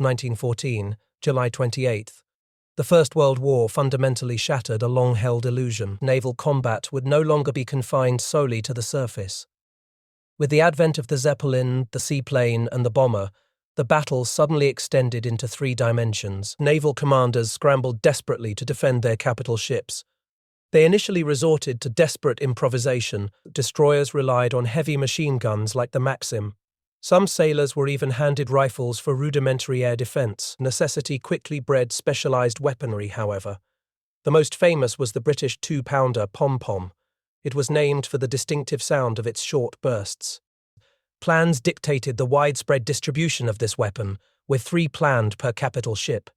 1914, July 28. The First World War fundamentally shattered a long-held illusion. Naval combat would no longer be confined solely to the surface. With the advent of the Zeppelin, the seaplane, and the bomber, the battle suddenly extended into 3 dimensions. Naval commanders scrambled desperately to defend their capital ships. They initially resorted to desperate improvisation. Destroyers relied on heavy machine guns like the Maxim. Some sailors were even handed rifles for rudimentary air defense. Necessity quickly bred specialized weaponry, however. The most famous was the British 2-pounder pom-pom. It was named for the distinctive sound of its short bursts. Plans dictated the widespread distribution of this weapon, with 3 planned per capital ship.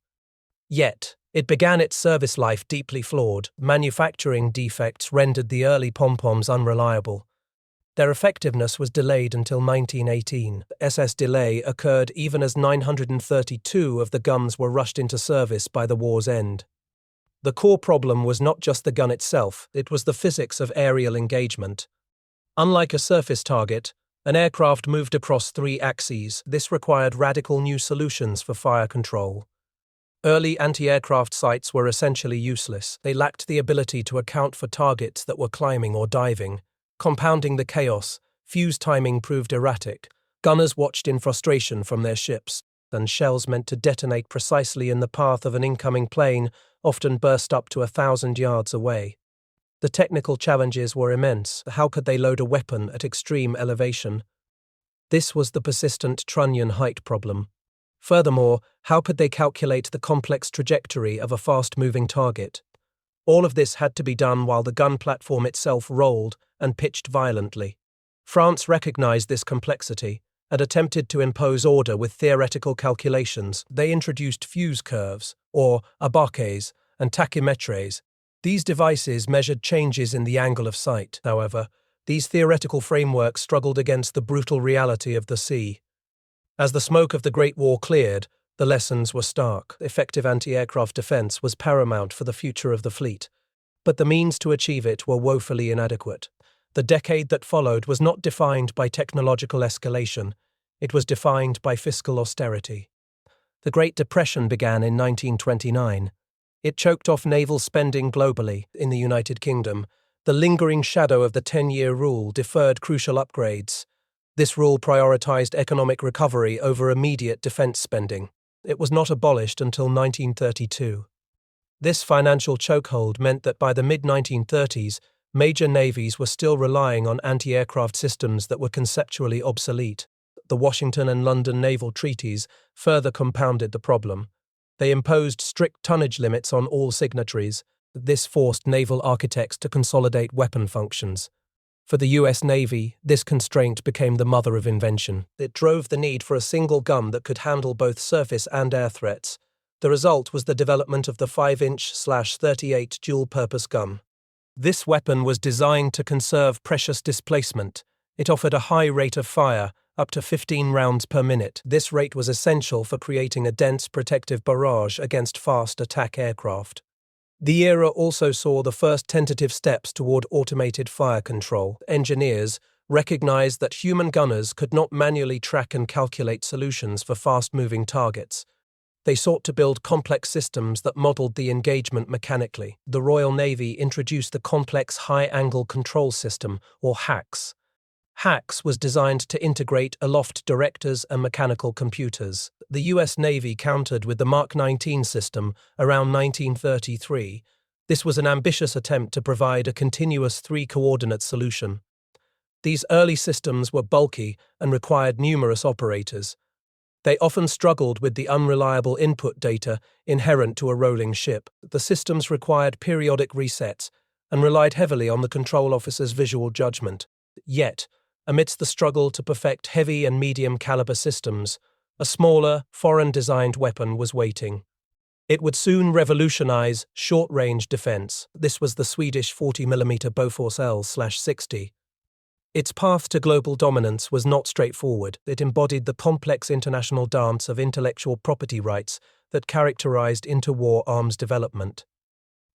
Yet, it began its service life deeply flawed. Manufacturing defects rendered the early pom-poms unreliable. Their effectiveness was delayed until 1918. The SS delay occurred even as 932 of the guns were rushed into service by the war's end. The core problem was not just the gun itself, it was the physics of aerial engagement. Unlike a surface target, an aircraft moved across 3 axes. This required radical new solutions for fire control. Early anti-aircraft sights were essentially useless. They lacked the ability to account for targets that were climbing or diving. Compounding the chaos, fuse timing proved erratic. Gunners watched in frustration from their ships, and shells meant to detonate precisely in the path of an incoming plane often burst up to 1,000 yards away. The technical challenges were immense. How could they load a weapon at extreme elevation? This was the persistent trunnion height problem. Furthermore, how could they calculate the complex trajectory of a fast-moving target? All of this had to be done while the gun platform itself rolled and pitched violently. France recognized this complexity and attempted to impose order with theoretical calculations. They introduced fuse curves, or abaques, and tachymetres. These devices measured changes in the angle of sight. However, these theoretical frameworks struggled against the brutal reality of the sea. As the smoke of the Great War cleared, the lessons were stark. Effective anti-aircraft defense was paramount for the future of the fleet, but the means to achieve it were woefully inadequate. The decade that followed was not defined by technological escalation, it was defined by fiscal austerity. The Great Depression began in 1929. It choked off naval spending globally. In the United Kingdom, the lingering shadow of the 10-year rule deferred crucial upgrades. This rule prioritized economic recovery over immediate defense spending. It was not abolished until 1932. This financial chokehold meant that by the mid-1930s, major navies were still relying on anti-aircraft systems that were conceptually obsolete. The Washington and London naval treaties further compounded the problem. They imposed strict tonnage limits on all signatories. This forced naval architects to consolidate weapon functions. For the US Navy, this constraint became the mother of invention. It drove the need for a single gun that could handle both surface and air threats. The result was the development of the 5-inch/38 dual-purpose gun. This weapon was designed to conserve precious displacement. It offered a high rate of fire, up to 15 rounds per minute. This rate was essential for creating a dense protective barrage against fast attack aircraft. The era also saw the first tentative steps toward automated fire control. Engineers recognized that human gunners could not manually track and calculate solutions for fast-moving targets. They sought to build complex systems that modeled the engagement mechanically. The Royal Navy introduced the complex high-angle control system, or HACS. HACS was designed to integrate aloft directors and mechanical computers. The US Navy countered with the Mark 19 system around 1933. This was an ambitious attempt to provide a continuous 3-coordinate solution. These early systems were bulky and required numerous operators. They often struggled with the unreliable input data inherent to a rolling ship. The systems required periodic resets and relied heavily on the control officer's visual judgment. Yet, amidst the struggle to perfect heavy and medium-caliber systems, a smaller, foreign-designed weapon was waiting. It would soon revolutionize short-range defense. This was the Swedish 40mm Bofors L/60. Its path to global dominance was not straightforward. It embodied the complex international dance of intellectual property rights that characterized interwar arms development.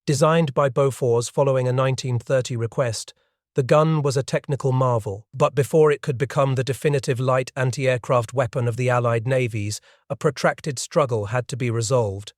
Designed by Bofors following a 1930 request, The gun was a technical marvel, but before it could become the definitive light anti-aircraft weapon of the Allied navies, a protracted struggle had to be resolved.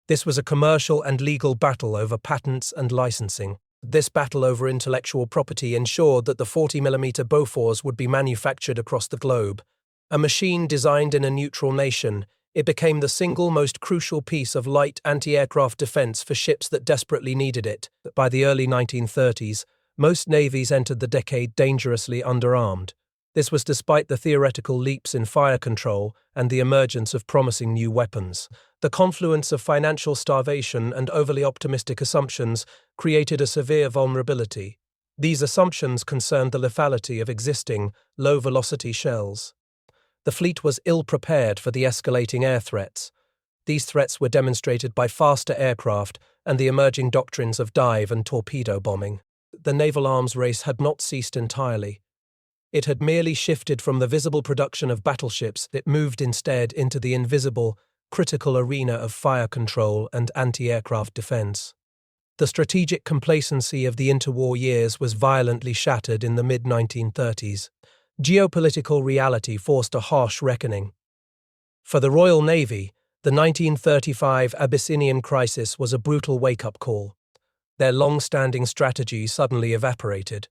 This was a commercial and legal battle over patents and licensing. This battle over intellectual property ensured that the 40mm Bofors would be manufactured across the globe. A machine designed in a neutral nation, it became the single most crucial piece of light anti-aircraft defense for ships that desperately needed it. By the early 1930s, most navies entered the decade dangerously underarmed. This was despite the theoretical leaps in fire control and the emergence of promising new weapons. The confluence of financial starvation and overly optimistic assumptions created a severe vulnerability. These assumptions concerned the lethality of existing, low-velocity shells. The fleet was ill-prepared for the escalating air threats. These threats were demonstrated by faster aircraft and the emerging doctrines of dive and torpedo bombing. The naval arms race had not ceased entirely. It had merely shifted from the visible production of battleships, it moved instead into the invisible, critical arena of fire control and anti-aircraft defense. The strategic complacency of the interwar years was violently shattered in the mid-1930s. Geopolitical reality forced a harsh reckoning. For the Royal Navy, the 1935 Abyssinian crisis was a brutal wake-up call. Their long-standing strategy suddenly evaporated.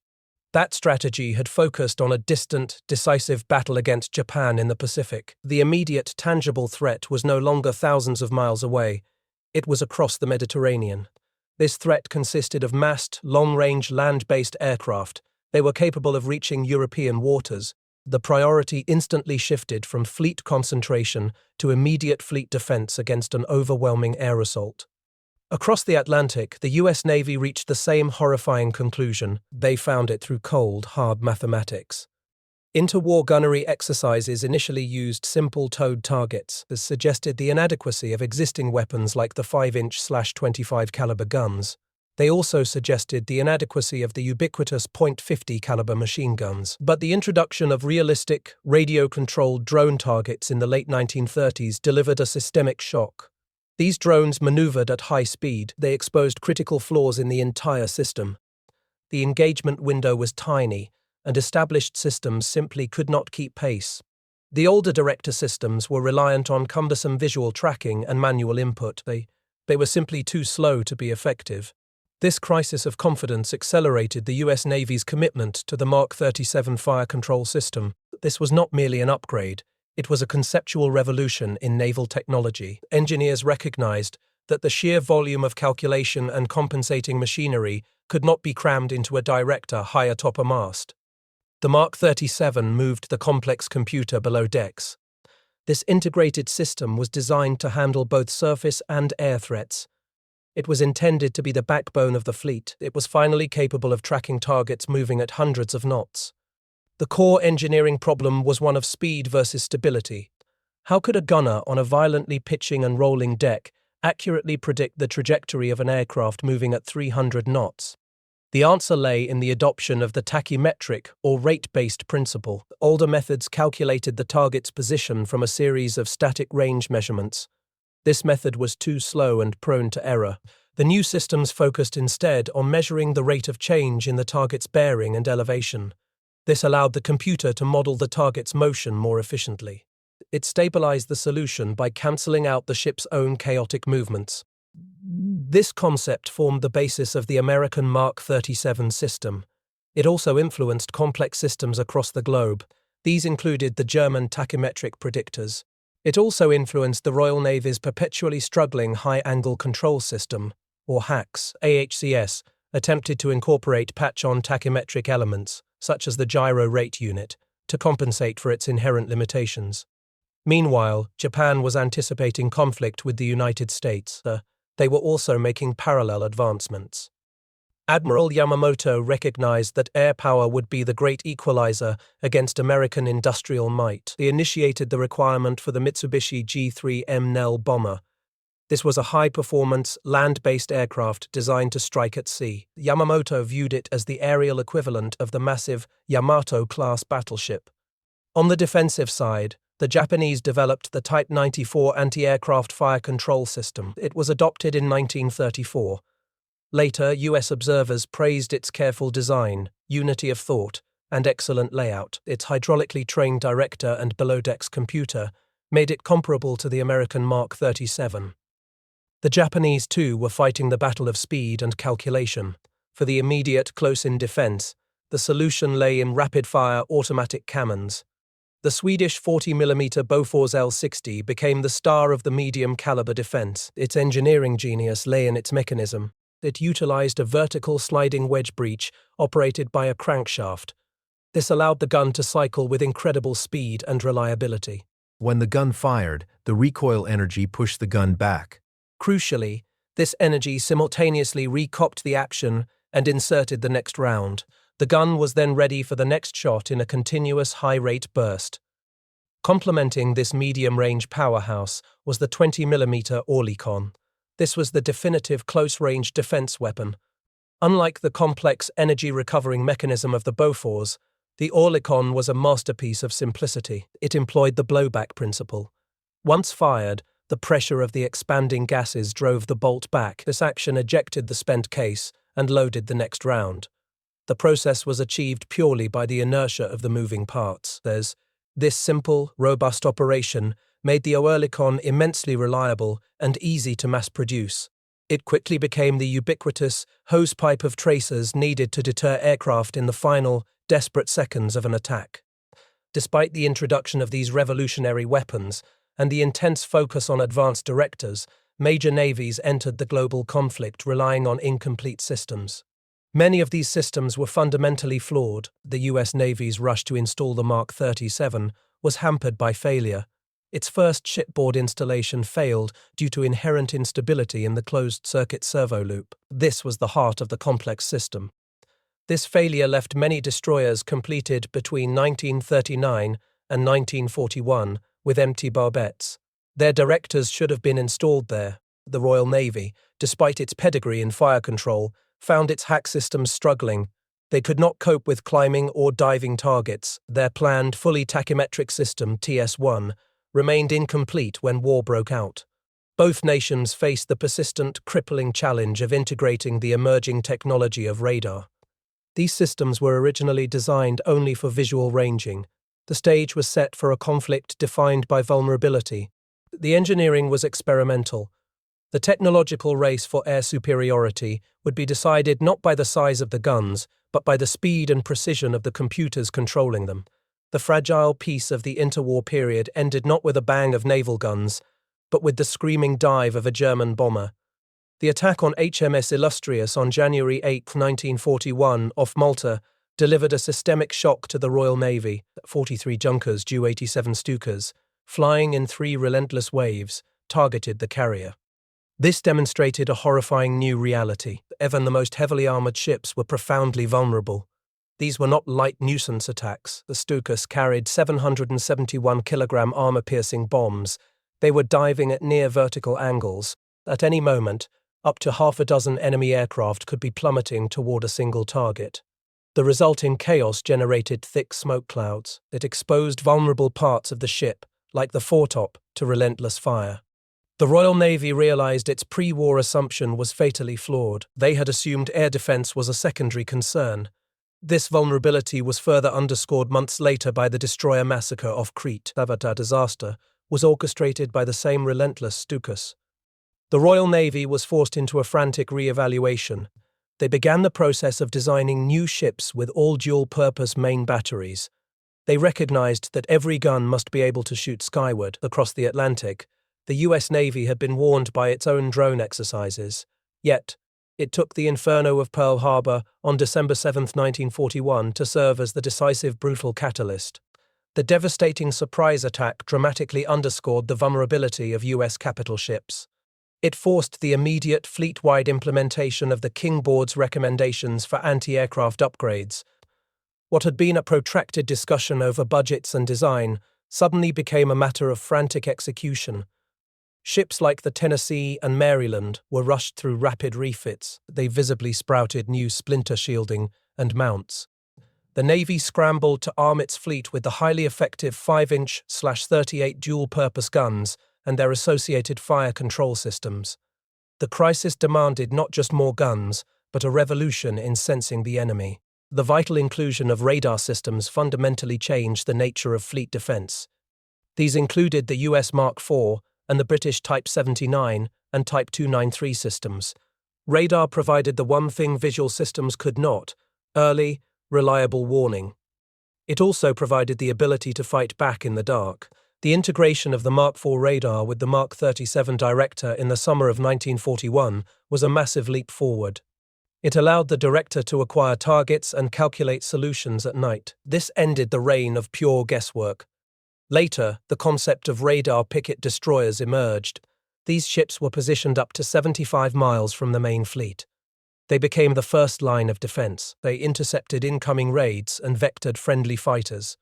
That strategy had focused on a distant, decisive battle against Japan in the Pacific. The immediate, tangible threat was no longer thousands of miles away. It was across the Mediterranean. This threat consisted of massed, long-range land-based aircraft. They were capable of reaching European waters. The priority instantly shifted from fleet concentration to immediate fleet defense against an overwhelming air assault. Across the Atlantic, the US Navy reached the same horrifying conclusion. They found it through cold, hard mathematics. Interwar gunnery exercises initially used simple towed targets that suggested the inadequacy of existing weapons like the 5-inch/25 caliber guns. They also suggested the inadequacy of the ubiquitous .50 caliber machine guns. But the introduction of realistic, radio-controlled drone targets in the late 1930s delivered a systemic shock. These drones maneuvered at high speed. They exposed critical flaws in the entire system. The engagement window was tiny, and established systems simply could not keep pace. The older director systems were reliant on cumbersome visual tracking and manual input. They were simply too slow to be effective. This crisis of confidence accelerated the US Navy's commitment to the Mark 37 fire control system. This was not merely an upgrade. It was a conceptual revolution in naval technology. Engineers recognized that the sheer volume of calculation and compensating machinery could not be crammed into a director high atop a mast. The Mark 37 moved the complex computer below decks. This integrated system was designed to handle both surface and air threats. It was intended to be the backbone of the fleet. It was finally capable of tracking targets moving at hundreds of knots. The core engineering problem was one of speed versus stability. How could a gunner on a violently pitching and rolling deck accurately predict the trajectory of an aircraft moving at 300 knots? The answer lay in the adoption of the tachymetric or rate-based principle. Older methods calculated the target's position from a series of static range measurements. This method was too slow and prone to error. The new systems focused instead on measuring the rate of change in the target's bearing and elevation. This allowed the computer to model the target's motion more efficiently. It stabilized the solution by cancelling out the ship's own chaotic movements. This concept formed the basis of the American Mark 37 system. It also influenced complex systems across the globe. These included the German tachymetric predictors. It also influenced the Royal Navy's perpetually struggling high-angle control system, or HACS, AHCS, attempted to incorporate patch-on tachymetric elements, such as the gyro rate unit, to compensate for its inherent limitations. Meanwhile, Japan was anticipating conflict with the United States. They were also making parallel advancements. Admiral Yamamoto recognized that air power would be the great equalizer against American industrial might. He initiated the requirement for the Mitsubishi G3M Nell bomber. This was a high-performance, land-based aircraft designed to strike at sea. Yamamoto viewed it as the aerial equivalent of the massive Yamato-class battleship. On the defensive side, the Japanese developed the Type 94 anti-aircraft fire control system. It was adopted in 1934. Later, US observers praised its careful design, unity of thought, and excellent layout. Its hydraulically trained director and below-decks computer made it comparable to the American Mark 37. The Japanese, too, were fighting the battle of speed and calculation. For the immediate close-in defense, the solution lay in rapid-fire automatic cannons. The Swedish 40mm Bofors L-60 became the star of the medium-caliber defense. Its engineering genius lay in its mechanism. It utilized a vertical sliding wedge breech operated by a crankshaft. This allowed the gun to cycle with incredible speed and reliability. When the gun fired, the recoil energy pushed the gun back. Crucially, this energy simultaneously recopped the action and inserted the next round. The gun was then ready for the next shot in a continuous high-rate burst. Complementing this medium-range powerhouse was the 20mm Oerlikon. This was the definitive close-range defense weapon. Unlike the complex energy-recovering mechanism of the Bofors, the Oerlikon was a masterpiece of simplicity. It employed the blowback principle. Once fired, the pressure of the expanding gases drove the bolt back. This action ejected the spent case and loaded the next round. The process was achieved purely by the inertia of the moving parts. This simple, robust operation made the Oerlikon immensely reliable and easy to mass-produce. It quickly became the ubiquitous hosepipe of tracers needed to deter aircraft in the final, desperate seconds of an attack. Despite the introduction of these revolutionary weapons and the intense focus on advanced directors, major navies entered the global conflict relying on incomplete systems. Many of these systems were fundamentally flawed. The U.S. Navy's rush to install the Mark 37 was hampered by failure. Its first shipboard installation failed due to inherent instability in the closed-circuit servo loop. This was the heart of the complex system. This failure left many destroyers completed between 1939 and 1941 with empty barbettes. Their directors should have been installed there. The Royal Navy, despite its pedigree in fire control, found its hack systems struggling. They could not cope with climbing or diving targets. Their planned fully tachymetric system, TS-1, remained incomplete when war broke out. Both nations faced the persistent, crippling challenge of integrating the emerging technology of radar. These systems were originally designed only for visual ranging. The stage was set for a conflict defined by vulnerability. The engineering was experimental. The technological race for air superiority would be decided not by the size of the guns, but by the speed and precision of the computers controlling them. The fragile peace of the interwar period ended not with a bang of naval guns, but with the screaming dive of a German bomber. The attack on HMS Illustrious on January 8, 1941, off Malta, delivered a systemic shock to the Royal Navy. 43 Junkers, Ju-87 Stukas, flying in 3 relentless waves, targeted the carrier. This demonstrated a horrifying new reality. Even the most heavily armoured ships were profoundly vulnerable. These were not light nuisance attacks. The Stukas carried 771-kilogram armour-piercing bombs. They were diving at near vertical angles. At any moment, up to half a dozen enemy aircraft could be plummeting toward a single target. The resulting chaos generated thick smoke clouds. It exposed vulnerable parts of the ship, like the foretop, to relentless fire. The Royal Navy realized its pre-war assumption was fatally flawed. They had assumed air defense was a secondary concern. This vulnerability was further underscored months later by the destroyer massacre off Crete. The disaster was orchestrated by the same relentless Stukas. The Royal Navy was forced into a frantic re-evaluation. They began the process of designing new ships with all dual-purpose main batteries. They recognized that every gun must be able to shoot skyward across the Atlantic. The U.S. Navy had been warned by its own drone exercises. Yet, it took the inferno of Pearl Harbor on December 7, 1941, to serve as the decisive, brutal catalyst. The devastating surprise attack dramatically underscored the vulnerability of U.S. capital ships. It forced the immediate fleet-wide implementation of the King Board's recommendations for anti-aircraft upgrades. What had been a protracted discussion over budgets and design suddenly became a matter of frantic execution. Ships like the Tennessee and Maryland were rushed through rapid refits. They visibly sprouted new splinter shielding and mounts. The Navy scrambled to arm its fleet with the highly effective 5-inch/38 dual-purpose guns and their associated fire control systems. The crisis demanded not just more guns, but a revolution in sensing the enemy. the vital inclusion of radar systems fundamentally changed the nature of fleet defense. These included the US Mark IV and the British Type 79 and Type 293 systems. Radar provided the one thing visual systems could not: early, reliable warning. It also provided the ability to fight back in the dark. The integration of the Mark IV radar with the Mark 37 Director in the summer of 1941 was a massive leap forward. It allowed the Director to acquire targets and calculate solutions at night. This ended the reign of pure guesswork. Later, the concept of radar picket destroyers emerged. These ships were positioned up to 75 miles from the main fleet. They became the first line of defense. They intercepted incoming raids and vectored friendly fighters.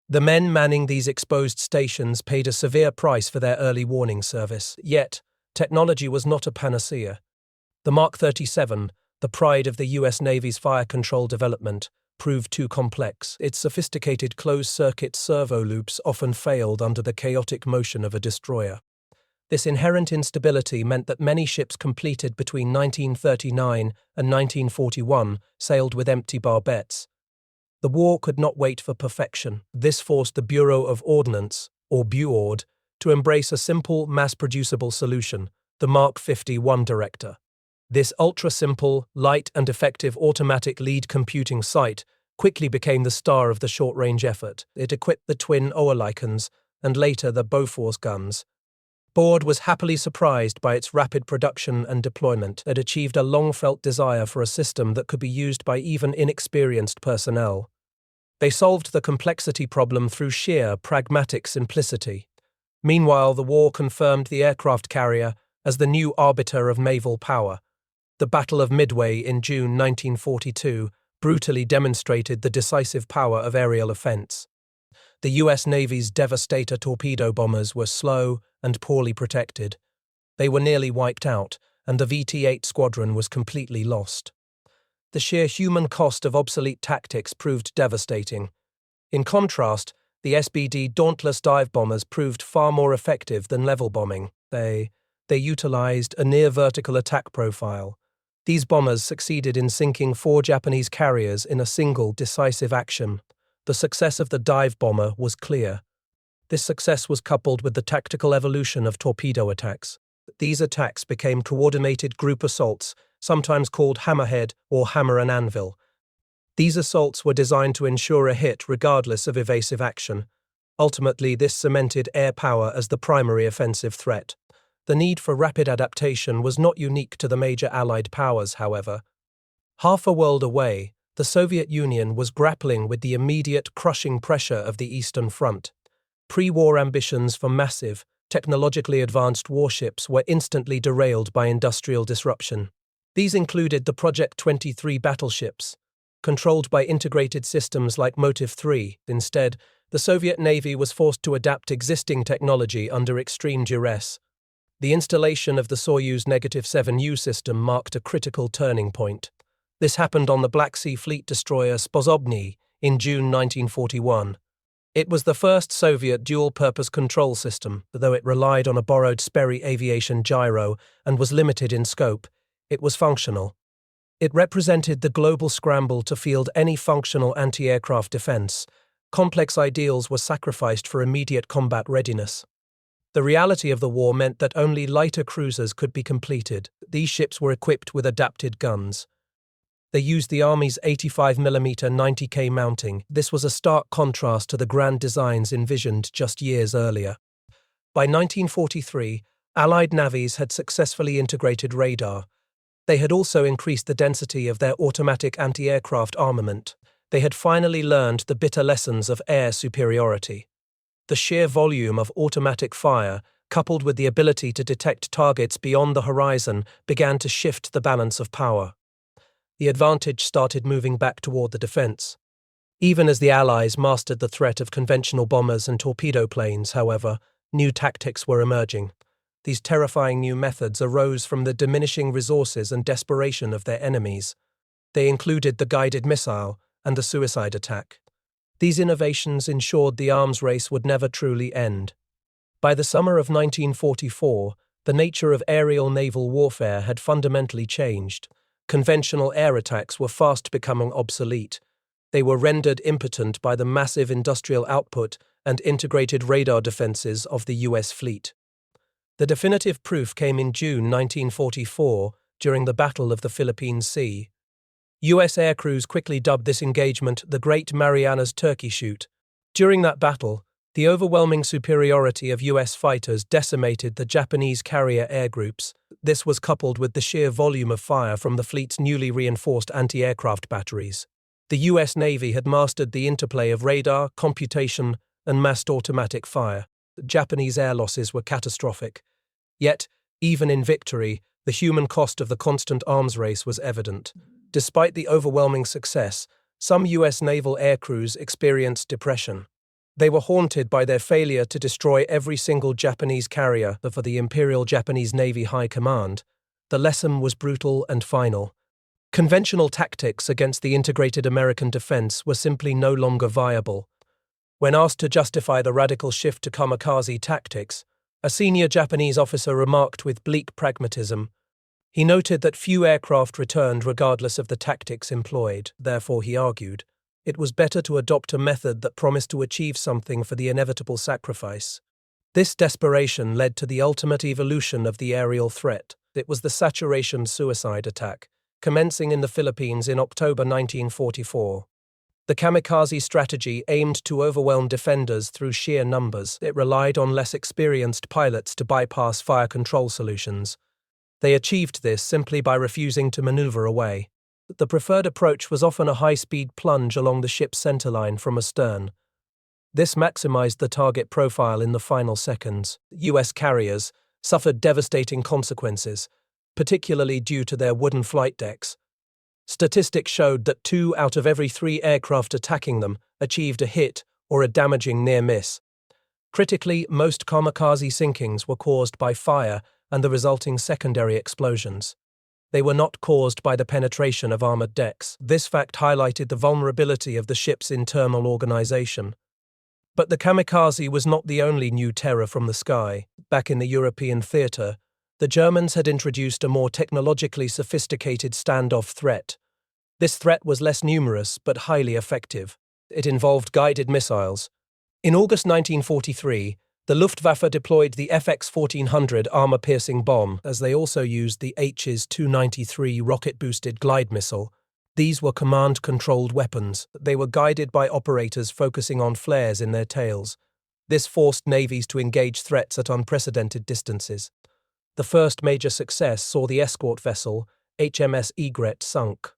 The men manning these exposed stations paid a severe price for their early warning service. Yet, technology was not a panacea. The Mark 37, the pride of the US Navy's fire control development, proved too complex. Its sophisticated closed-circuit servo loops often failed under the chaotic motion of a destroyer. This inherent instability meant that many ships completed between 1939 and 1941 sailed with empty barbettes. The war could not wait for perfection. This forced the Bureau of Ordnance, or BUORD, to embrace a simple, mass-producible solution, the Mark 51 Director. This ultra-simple, light and effective automatic lead computing sight quickly became the star of the short-range effort. It equipped the twin Oerlikons and later the Bofors guns. BUORD was happily surprised by its rapid production and deployment. It achieved a long-felt desire for a system that could be used by even inexperienced personnel. They solved the complexity problem through sheer, pragmatic simplicity. Meanwhile, the war confirmed the aircraft carrier as the new arbiter of naval power. The Battle of Midway in June 1942 brutally demonstrated the decisive power of aerial offense. The US Navy's Devastator torpedo bombers were slow and poorly protected. They were nearly wiped out, and the VT-8 squadron was completely lost. The sheer human cost of obsolete tactics proved devastating. In contrast, the SBD Dauntless dive bombers proved far more effective than level bombing. They utilized a near-vertical attack profile. These bombers succeeded in sinking 4 Japanese carriers in a single, decisive action. The success of the dive bomber was clear. This success was coupled with the tactical evolution of torpedo attacks. These attacks became coordinated group assaults, sometimes called hammerhead or hammer and anvil. These assaults were designed to ensure a hit regardless of evasive action. Ultimately, this cemented air power as the primary offensive threat. The need for rapid adaptation was not unique to the major Allied powers, however. Half a world away, the Soviet Union was grappling with the immediate crushing pressure of the Eastern Front. Pre-war ambitions for massive, technologically advanced warships were instantly derailed by industrial disruption. These included the Project 23 battleships, controlled by integrated systems like Motive 3. Instead, the Soviet Navy was forced to adapt existing technology under extreme duress. The installation of the Soyuz -7U system marked a critical turning point. This happened on the Black Sea Fleet destroyer Sposobny in June 1941. It was the first Soviet dual-purpose control system, though it relied on a borrowed Sperry aviation gyro and was limited in scope. It was functional. It represented the global scramble to field any functional anti-aircraft defense. Complex ideals were sacrificed for immediate combat readiness. The reality of the war meant that only lighter cruisers could be completed. These ships were equipped with adapted guns. They used the Army's 85mm 90K mounting. This was a stark contrast to the grand designs envisioned just years earlier. By 1943, Allied navies had successfully integrated radar. They had also increased the density of their automatic anti-aircraft armament. They had finally learned the bitter lessons of air superiority. The sheer volume of automatic fire, coupled with the ability to detect targets beyond the horizon, began to shift the balance of power. The advantage started moving back toward the defense. Even as the Allies mastered the threat of conventional bombers and torpedo planes, however, new tactics were emerging. These terrifying new methods arose from the diminishing resources and desperation of their enemies. They included the guided missile and the suicide attack. These innovations ensured the arms race would never truly end. By the summer of 1944, the nature of aerial naval warfare had fundamentally changed. Conventional air attacks were fast becoming obsolete. They were rendered impotent by the massive industrial output and integrated radar defenses of the US fleet. The definitive proof came in June 1944 during the Battle of the Philippine Sea. US aircrews quickly dubbed this engagement the Great Marianas Turkey Shoot. During that battle, the overwhelming superiority of US fighters decimated the Japanese carrier air groups. This was coupled with the sheer volume of fire from the fleet's newly reinforced anti-aircraft batteries. The US Navy had mastered the interplay of radar, computation, and massed automatic fire. The Japanese air losses were catastrophic. Yet, even in victory, the human cost of the constant arms race was evident. Despite the overwhelming success, some US naval aircrews experienced depression. They were haunted by their failure to destroy every single Japanese carrier. For the Imperial Japanese Navy High Command, the lesson was brutal and final. Conventional tactics against the integrated American defense were simply no longer viable. When asked to justify the radical shift to kamikaze tactics, a senior Japanese officer remarked with bleak pragmatism. He noted that few aircraft returned regardless of the tactics employed. Therefore, he argued, it was better to adopt a method that promised to achieve something for the inevitable sacrifice. This desperation led to the ultimate evolution of the aerial threat. It was the saturation suicide attack, commencing in the Philippines in October 1944. The kamikaze strategy aimed to overwhelm defenders through sheer numbers. It relied on less experienced pilots to bypass fire control solutions. They achieved this simply by refusing to maneuver away. The preferred approach was often a high-speed plunge along the ship's centerline from astern. This maximized the target profile in the final seconds. US carriers suffered devastating consequences, particularly due to their wooden flight decks. Statistics showed that 2 out of every 3 aircraft attacking them achieved a hit or a damaging near-miss. Critically, most kamikaze sinkings were caused by fire and the resulting secondary explosions. They were not caused by the penetration of armored decks. This fact highlighted the vulnerability of the ship's internal organization. But the kamikaze was not the only new terror from the sky. Back in the European theater, the Germans had introduced a more technologically sophisticated standoff threat. This threat was less numerous but highly effective. It involved guided missiles. In August 1943, the Luftwaffe deployed the FX-1400 armor-piercing bomb, as they also used the HS-293 rocket-boosted glide missile. These were command-controlled weapons. They were guided by operators focusing on flares in their tails. This forced navies to engage threats at unprecedented distances. The first major success saw the escort vessel, HMS Egret, sunk.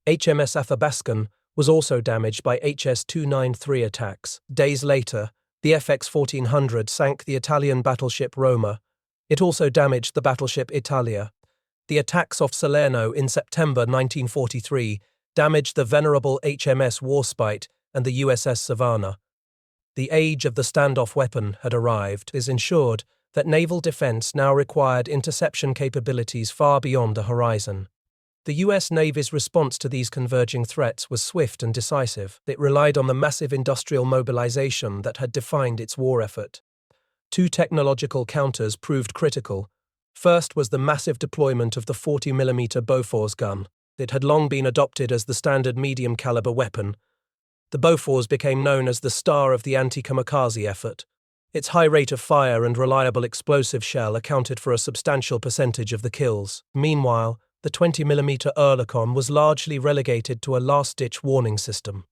HMS Athabaskan was also damaged by HS-293 attacks. Days later, the FX-1400 sank the Italian battleship Roma. It also damaged the battleship Italia. The attacks off Salerno in September 1943 damaged the venerable HMS Warspite and the USS Savannah. The age of the standoff weapon had arrived. It ensured that naval defense now required interception capabilities far beyond the horizon. The US Navy's response to these converging threats was swift and decisive. It relied on the massive industrial mobilization that had defined its war effort. 2 technological counters proved critical. First was the massive deployment of the 40mm Bofors gun. It had long been adopted as the standard medium-caliber weapon. The Bofors became known as the star of the anti-kamikaze effort. Its high rate of fire and reliable explosive shell accounted for a substantial percentage of the kills. Meanwhile, the 20mm Oerlikon was largely relegated to a last-ditch warning system.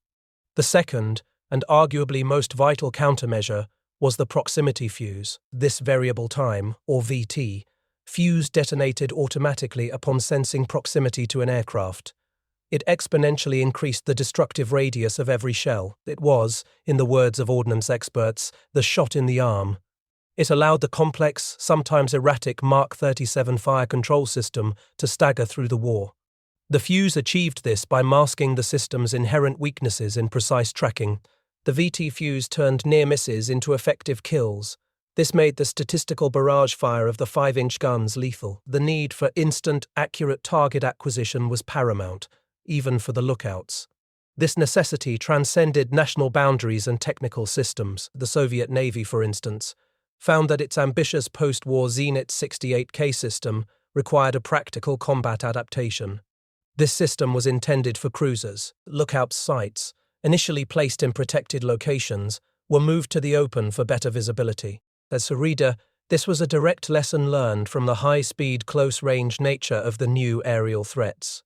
The second, and arguably most vital countermeasure, was the proximity fuse. This variable time, or VT, fuse detonated automatically upon sensing proximity to an aircraft. It exponentially increased the destructive radius of every shell. It was, in the words of ordnance experts, the shot in the arm. It allowed the complex, sometimes erratic Mark 37 fire control system to stagger through the war. The fuse achieved this by masking the system's inherent weaknesses in precise tracking. The VT fuse turned near misses into effective kills. This made the statistical barrage fire of the 5-inch guns lethal. The need for instant, accurate target acquisition was paramount, even for the lookouts. This necessity transcended national boundaries and technical systems. The Soviet Navy, for instance, found that its ambitious post-war Zenit 68K system required a practical combat adaptation. This system was intended for cruisers, lookout sites, initially placed in protected locations, were moved to the open for better visibility. As a reader, this was a direct lesson learned from the high-speed, close-range nature of the new aerial threats.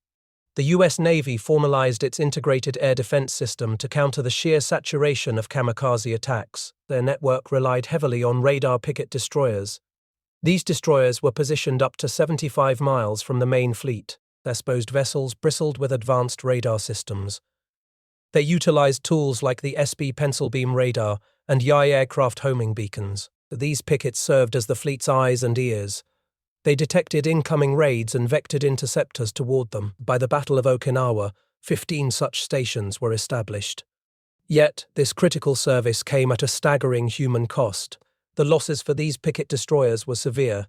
The U.S. Navy formalized its integrated air defense system to counter the sheer saturation of kamikaze attacks. Their network relied heavily on radar picket destroyers. These destroyers were positioned up to 75 miles from the main fleet. Their exposed vessels bristled with advanced radar systems. They utilized tools like the SB pencil beam radar and WWII aircraft homing beacons. These pickets served as the fleet's eyes and ears. They detected incoming raids and vectored interceptors toward them. By the Battle of Okinawa, 15 such stations were established. Yet, this critical service came at a staggering human cost. The losses for these picket destroyers were severe.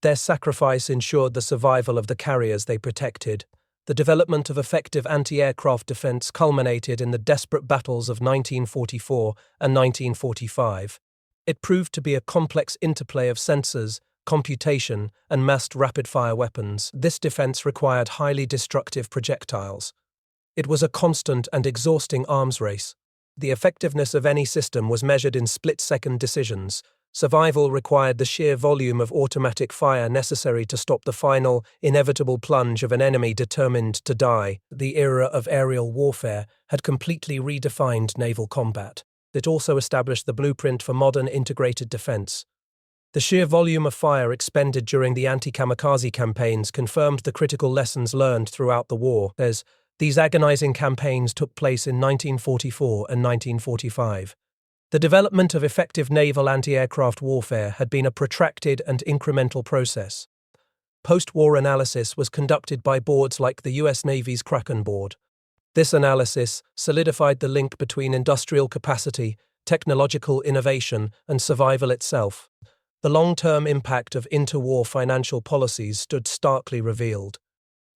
Their sacrifice ensured the survival of the carriers they protected. The development of effective anti-aircraft defense culminated in the desperate battles of 1944 and 1945. It proved to be a complex interplay of sensors, computation, and massed rapid-fire weapons. This defense required highly destructive projectiles. It was a constant and exhausting arms race. The effectiveness of any system was measured in split-second decisions. Survival required the sheer volume of automatic fire necessary to stop the final, inevitable plunge of an enemy determined to die. The era of aerial warfare had completely redefined naval combat. It also established the blueprint for modern integrated defense. The sheer volume of fire expended during the anti-kamikaze campaigns confirmed the critical lessons learned throughout the war. These agonizing campaigns took place in 1944 and 1945. The development of effective naval anti-aircraft warfare had been a protracted and incremental process. Post-war analysis was conducted by boards like the U.S. Navy's Kraken Board. This analysis solidified the link between industrial capacity, technological innovation, and survival itself. The long-term impact of interwar financial policies stood starkly revealed.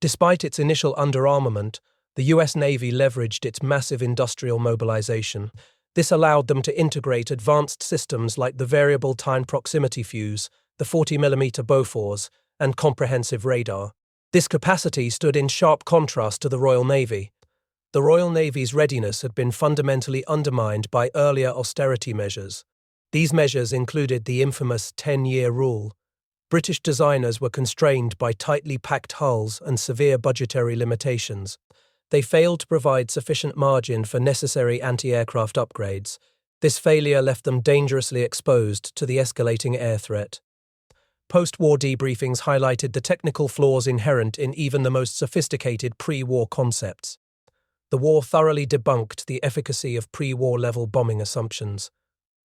Despite its initial underarmament, the U.S. Navy leveraged its massive industrial mobilization. This allowed them to integrate advanced systems like the variable time proximity fuse, the 40mm Bofors, and comprehensive radar. This capacity stood in sharp contrast to the Royal Navy. The Royal Navy's readiness had been fundamentally undermined by earlier austerity measures. These measures included the infamous 10-year rule. British designers were constrained by tightly packed hulls and severe budgetary limitations. They failed to provide sufficient margin for necessary anti-aircraft upgrades. This failure left them dangerously exposed to the escalating air threat. Post-war debriefings highlighted the technical flaws inherent in even the most sophisticated pre-war concepts. The war thoroughly debunked the efficacy of pre-war level bombing assumptions.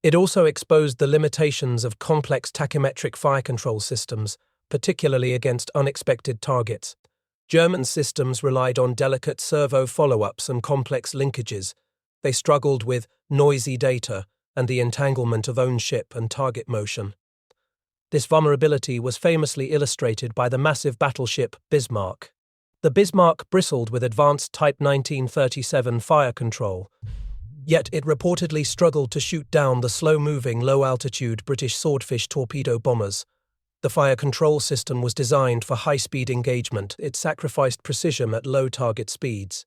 It also exposed the limitations of complex tachymetric fire control systems, particularly against unexpected targets. German systems relied on delicate servo follow-ups and complex linkages. They struggled with noisy data and the entanglement of own ship and target motion. This vulnerability was famously illustrated by the massive battleship Bismarck. The Bismarck bristled with advanced Type 1937 fire control, yet it reportedly struggled to shoot down the slow-moving, low-altitude British Swordfish torpedo bombers. The fire control system was designed for high-speed engagement. It sacrificed precision at low target speeds.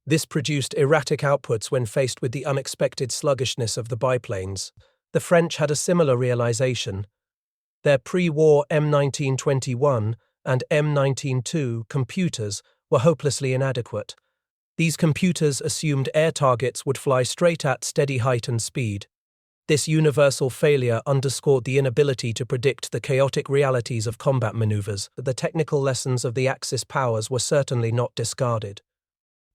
This produced erratic outputs when faced with the unexpected sluggishness of the biplanes. The French had a similar realization. Their pre-war M1921 and M19-2 computers were hopelessly inadequate. These computers assumed air targets would fly straight at steady height and speed. This universal failure underscored the inability to predict the chaotic realities of combat maneuvers. The technical lessons of the Axis powers were certainly not discarded.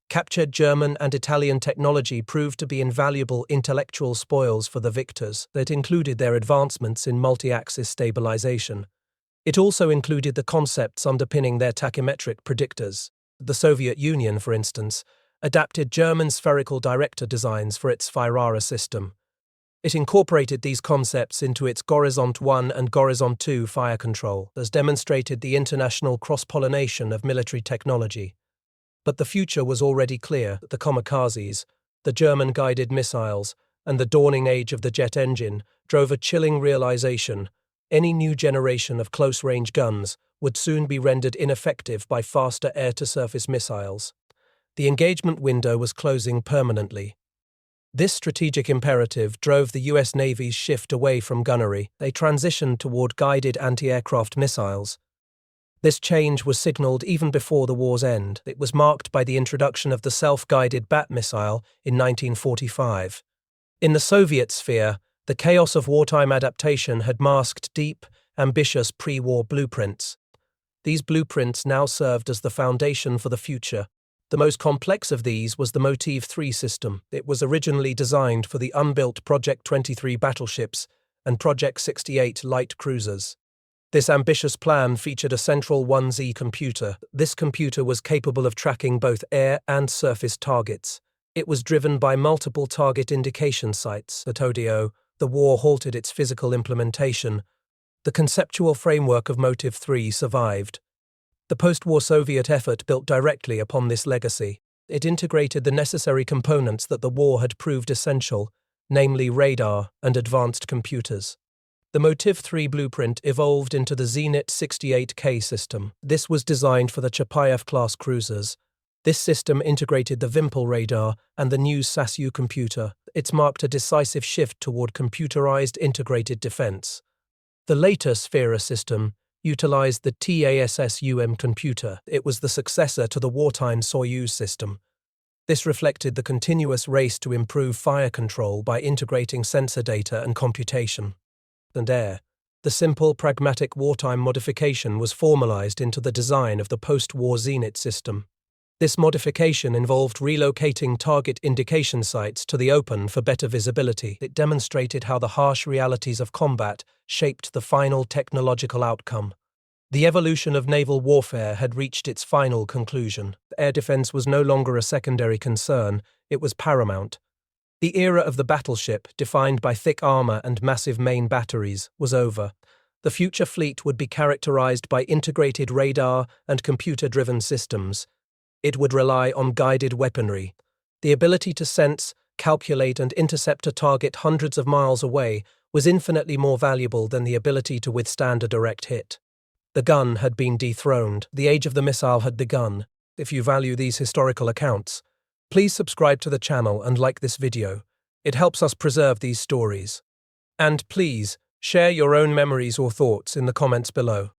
Captured German and Italian technology proved to be invaluable intellectual spoils for the victors. That included their advancements in multi-axis stabilization. It also included the concepts underpinning their tachymetric predictors. The Soviet Union, for instance, adapted German spherical director designs for its Firara system. It incorporated these concepts into its Gorizont 1 and Gorizont 2 fire control, as demonstrated the international cross-pollination of military technology. But the future was already clear. The kamikazes, the German guided missiles, and the dawning age of the jet engine drove a chilling realization: any new generation of close-range guns would soon be rendered ineffective by faster air-to-surface missiles. The engagement window was closing permanently. This strategic imperative drove the US Navy's shift away from gunnery. They transitioned toward guided anti-aircraft missiles. This change was signaled even before the war's end. It was marked by the introduction of the self-guided Bat missile in 1945. In the Soviet sphere, the chaos of wartime adaptation had masked deep, ambitious pre-war blueprints. These blueprints now served as the foundation for the future. The most complex of these was the Motiv 3 system. It was originally designed for the unbuilt Project 23 battleships and Project 68 light cruisers. This ambitious plan featured a central 1Z computer. This computer was capable of tracking both air and surface targets. It was driven by multiple target indication sites. At ODO, the war halted its physical implementation. The conceptual framework of Motiv 3 survived. The post-war Soviet effort built directly upon this legacy. It integrated the necessary components that the war had proved essential, namely radar and advanced computers. The Motiv 3 blueprint evolved into the Zenit 68K system. This was designed for the Chapayev-class cruisers. This system integrated the Vimpel radar and the new SASU computer. It marked a decisive shift toward computerized integrated defense. The later Sphera system utilized the TASS-UM computer. It was the successor to the wartime Soyuz system. This reflected the continuous race to improve fire control by integrating sensor data and computation. And air. The simple, pragmatic wartime modification was formalized into the design of the post-war Zenit system. This modification involved relocating target indication sites to the open for better visibility. It demonstrated how the harsh realities of combat shaped the final technological outcome. The evolution of naval warfare had reached its final conclusion. Air defense was no longer a secondary concern, it was paramount. The era of the battleship, defined by thick armor and massive main batteries, was over. The future fleet would be characterized by integrated radar and computer-driven systems. It would rely on guided weaponry. The ability to sense, calculate, and intercept a target hundreds of miles away was infinitely more valuable than the ability to withstand a direct hit. The gun had been dethroned. The age of the missile had begun. If you value these historical accounts, please subscribe to the channel and like this video. It helps us preserve these stories. And please, share your own memories or thoughts in the comments below.